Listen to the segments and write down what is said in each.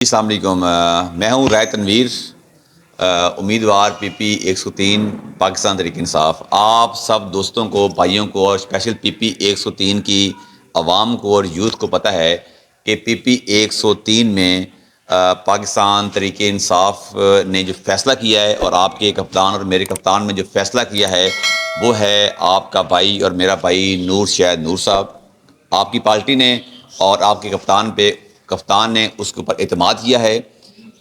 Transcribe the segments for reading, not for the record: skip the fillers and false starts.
السلام علیکم، میں ہوں رائے تنویر، امیدوار پی پی 103 پاکستان تحریک انصاف۔ آپ سب دوستوں کو، بھائیوں کو اور اسپیشل پی پی 103 کی عوام کو اور یوتھ کو پتہ ہے کہ پی پی 103 میں پاکستان تحریک انصاف نے جو فیصلہ کیا ہے اور آپ کے کپتان اور میرے کپتان میں جو فیصلہ کیا ہے وہ ہے آپ کا بھائی اور میرا بھائی نور شاہد نور صاحب۔ آپ کی پارٹی نے اور آپ کے کپتان نے اس کے اوپر اعتماد کیا ہے،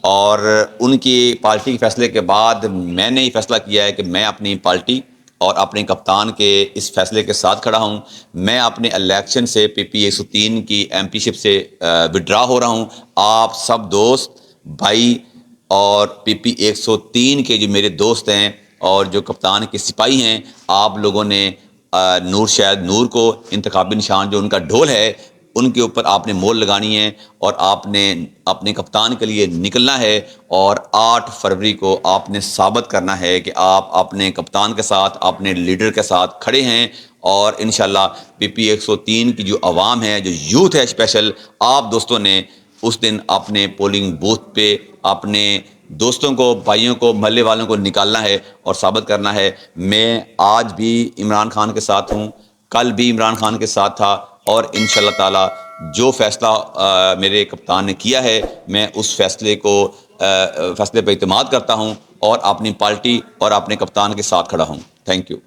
اور ان کی پارٹی کے فیصلے کے بعد میں نے یہ فیصلہ کیا ہے کہ میں اپنی پارٹی اور اپنے کپتان کے اس فیصلے کے ساتھ کھڑا ہوں۔ میں اپنے الیکشن سے پی پی 103 کی ایم پی شپ سے وڈرا ہو رہا ہوں۔ آپ سب دوست، بھائی اور پی پی 103 کے جو میرے دوست ہیں اور جو کپتان کے سپاہی ہیں، آپ لوگوں نے نور شاہد نور کو انتخابی نشان جو ان کا ڈھول ہے ان کے اوپر آپ نے مول لگانی ہے، اور آپ نے اپنے کپتان کے لیے نکلنا ہے، اور 8 فروری کو آپ نے ثابت کرنا ہے کہ آپ اپنے کپتان کے ساتھ، اپنے لیڈر کے ساتھ کھڑے ہیں۔ اور انشاءاللہ پی پی 103 کی جو عوام ہے، جو یوتھ ہے اسپیشل، آپ دوستوں نے اس دن اپنے پولنگ بوتھ پہ اپنے دوستوں کو، بھائیوں کو، محلے والوں کو نکالنا ہے اور ثابت کرنا ہے۔ میں آج بھی عمران خان کے ساتھ ہوں، کل بھی عمران خان کے ساتھ تھا، اور انشاءاللہ تعالی جو فیصلہ میرے کپتان نے کیا ہے، میں اس فیصلے پہ اعتماد کرتا ہوں اور اپنی پارٹی اور اپنے کپتان کے ساتھ کھڑا ہوں۔ Thank you.